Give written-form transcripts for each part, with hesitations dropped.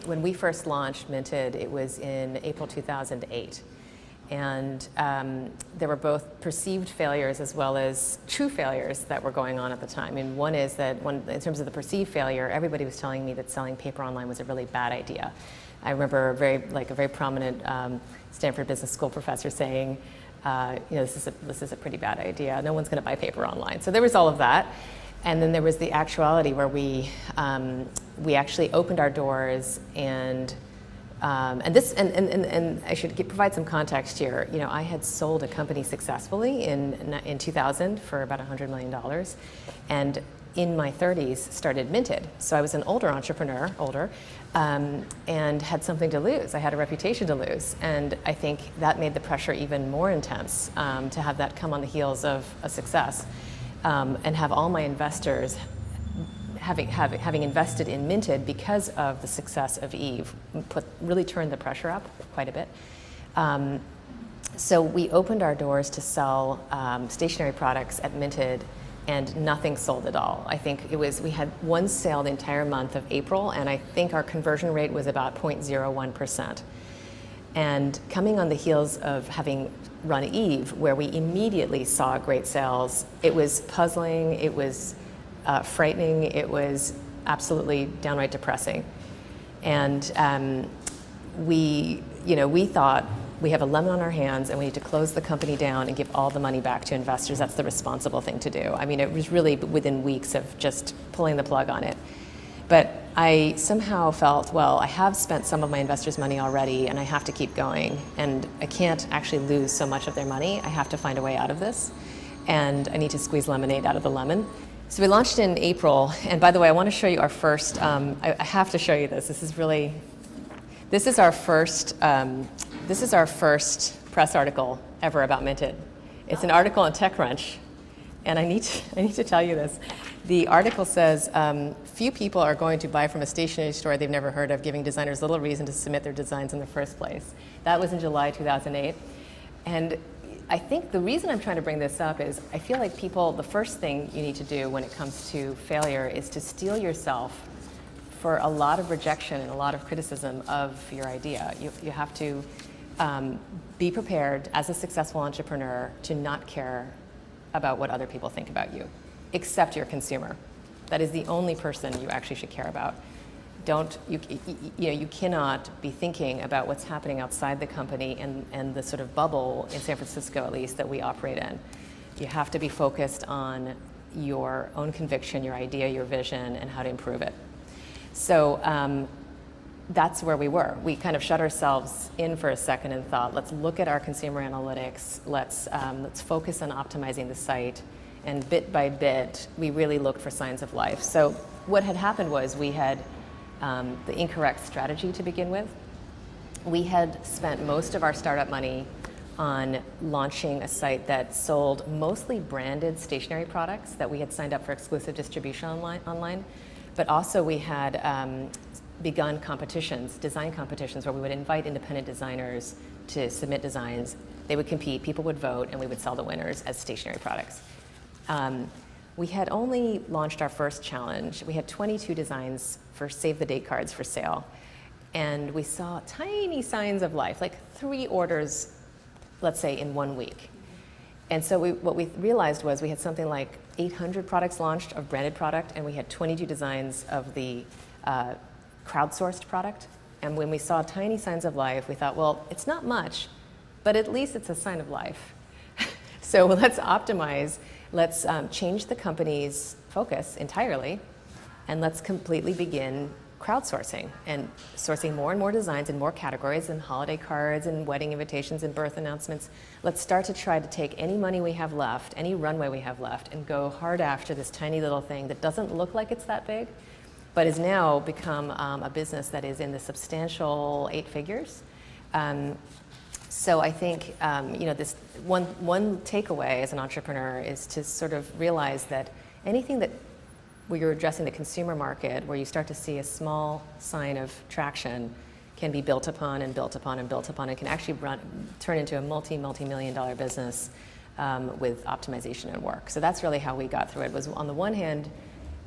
when we first launched Minted, it was in April 2008. And there were both perceived failures as well as true failures that were going on at the time. And one is that in terms of the perceived failure, everybody was telling me that selling paper online was a really bad idea. I remember a very prominent Stanford Business School professor saying, this is a pretty bad idea. No one's going to buy paper online. So there was all of that. And then there was the actuality where we actually opened our doors and I should provide some context here. I had sold a company successfully in 2000 for about $100 million, and in my 30s started Minted. So I was an older entrepreneur, and had something to lose. I had a reputation to lose, and I think that made the pressure even more intense to have that come on the heels of a success, and have all my investors having invested in Minted because of the success of Eve, really turned the pressure up quite a bit. So we opened our doors to sell stationery products at Minted, and nothing sold at all. I think we had one sale the entire month of April, and I think our conversion rate was about 0.01%. And coming on the heels of having run Eve, where we immediately saw great sales, it was puzzling, it was frightening, it was absolutely downright depressing. And we thought, we have a lemon on our hands and we need to close the company down and give all the money back to investors. That's the responsible thing to do. I mean, it was really within weeks of just pulling the plug on it. But I somehow felt, well, I have spent some of my investors' money already and I have to keep going. And I can't actually lose so much of their money. I have to find a way out of this. And I need to squeeze lemonade out of the lemon. So we launched in April. And by the way, I want to show you our first, I have to show you this. This is our first press article ever about Minted. It's an article on TechCrunch, and I need to tell you this. The article says, few people are going to buy from a stationery store they've never heard of, giving designers little reason to submit their designs in the first place. That was in July 2008. And I think the reason I'm trying to bring this up is I feel like the first thing you need to do when it comes to failure is to steel yourself for a lot of rejection and a lot of criticism of your idea. You have to be prepared as a successful entrepreneur to not care about what other people think about you, except your consumer. That is the only person you actually should care about. You cannot be thinking about what's happening outside the company and the sort of bubble in San Francisco, at least, that we operate in. You have to be focused on your own conviction, your idea, your vision, and how to improve it. So that's where we were. We kind of shut ourselves in for a second and thought, let's look at our consumer analytics, let's focus on optimizing the site, and bit by bit, we really looked for signs of life. So what had happened was we had the incorrect strategy to begin with. We had spent most of our startup money on launching a site that sold mostly branded stationery products that we had signed up for exclusive distribution online. But also we had begun design competitions, where we would invite independent designers to submit designs. They would compete, people would vote, and we would sell the winners as stationery products. We had only launched our first challenge. We had 22 designs for save the date cards for sale. And we saw tiny signs of life, like 3 orders, let's say, in 1 week. And so what we realized was we had something like 800 products launched of branded product, and we had 22 designs of the crowdsourced product. And when we saw tiny signs of life, we thought, well, it's not much, but at least it's a sign of life. So let's optimize, let's change the company's focus entirely, and let's completely begin crowdsourcing and sourcing more and more designs in more categories, and holiday cards and wedding invitations and birth announcements. Let's start to try to take any money we have left, any runway we have left, and go hard after this tiny little thing that doesn't look like it's that big, but has now become a business that is in the substantial 8 figures. So I think this one takeaway as an entrepreneur is to sort of realize that anything where you're addressing the consumer market, where you start to see a small sign of traction, can be built upon and built upon and built upon, and can actually turn into a multi-million-dollar business with optimization and work. So that's really how we got through it, was on the one hand,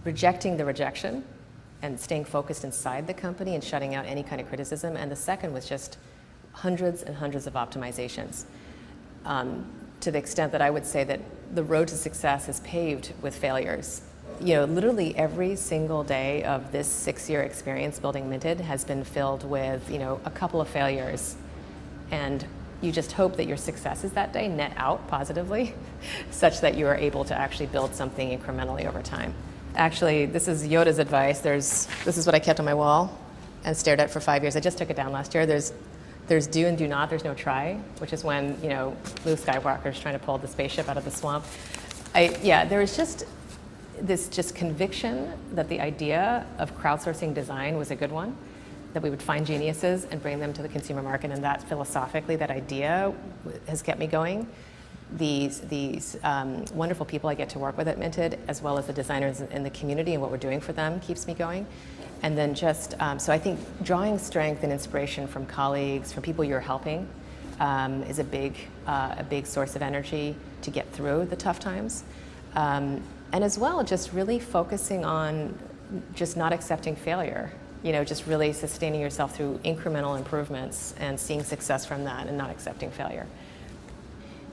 rejecting the rejection, and staying focused inside the company and shutting out any kind of criticism. And the second was just hundreds and hundreds of optimizations, to the extent that I would say that the road to success is paved with failures. Literally every single day of this 6-year experience building Minted has been filled with, a couple of failures. And you just hope that your successes that day net out positively, such that you are able to actually build something incrementally over time. Actually, this is Yoda's advice. This is what I kept on my wall and stared at for 5 years. I just took it down last year. There's do and do not, there's no try, which is when, Luke Skywalker's trying to pull the spaceship out of the swamp. There was just this conviction that the idea of crowdsourcing design was a good one, that we would find geniuses and bring them to the consumer market, and that philosophically, that idea has kept me going. These wonderful people I get to work with at Minted, as well as the designers in the community and what we're doing for them, keeps me going. And then just, so I think drawing strength and inspiration from colleagues, from people you're helping, is a big source of energy to get through the tough times. And as well, just really focusing on just not accepting failure. Just really sustaining yourself through incremental improvements and seeing success from that and not accepting failure.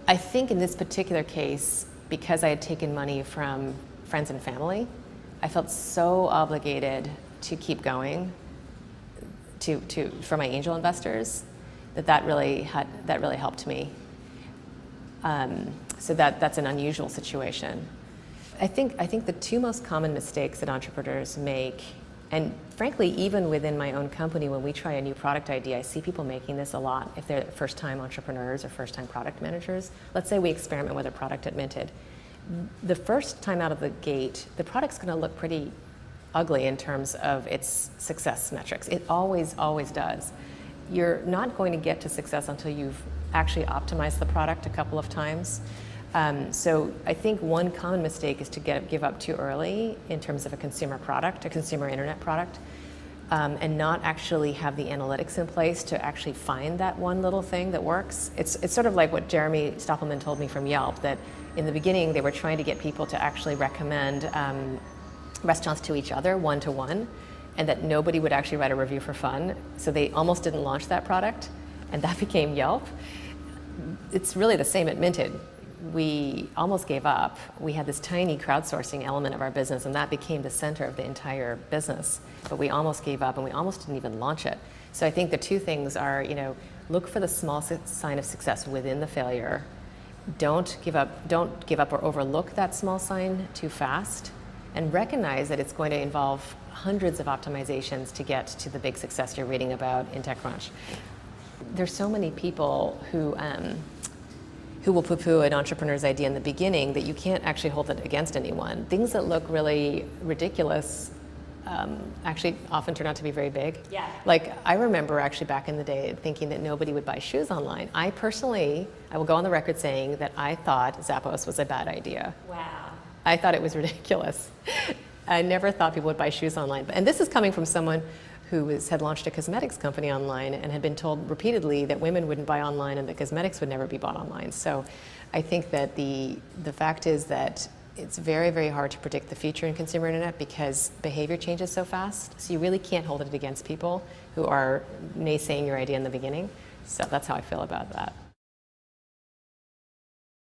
I think in this particular case, because I had taken money from friends and family, I felt so obligated to keep going for my angel investors that really helped me. So that's an unusual situation. I think the two most common mistakes that entrepreneurs make, and frankly, even within my own company, when we try a new product idea, I see people making this a lot if they're first-time entrepreneurs or first-time product managers. Let's say we experiment with a product at Minted. The first time out of the gate, the product's going to look pretty ugly in terms of its success metrics. It always does. You're not going to get to success until you've actually optimized the product a couple of times. So I think one common mistake is to give up too early in terms of a consumer product, a consumer internet product, and not actually have the analytics in place to actually find that one little thing that works. It's sort of like what Jeremy Stoppelman told me from Yelp, that in the beginning they were trying to get people to actually recommend restaurants to each other one-to-one, and that nobody would actually write a review for fun. So they almost didn't launch that product, and that became Yelp. It's really the same at Minted. We almost gave up. We had this tiny crowdsourcing element of our business, and that became the center of the entire business. But we almost gave up, and we almost didn't even launch it. So I think the two things are, look for the small sign of success within the failure. Don't give up or overlook that small sign too fast, and recognize that it's going to involve hundreds of optimizations to get to the big success you're reading about in TechCrunch. There's so many people who will poo-poo an entrepreneur's idea in the beginning that you can't actually hold it against anyone. Things that look really ridiculous actually often turn out to be very big. Yeah. Like, I remember actually back in the day thinking that nobody would buy shoes online. I will go on the record saying that I thought Zappos was a bad idea. Wow. I thought it was ridiculous. I never thought people would buy shoes online. And this is coming from someone who had launched a cosmetics company online and had been told repeatedly that women wouldn't buy online and that cosmetics would never be bought online. So I think that the fact is that it's very, very hard to predict the future in consumer internet because behavior changes so fast. So you really can't hold it against people who are naysaying your idea in the beginning. So that's how I feel about that.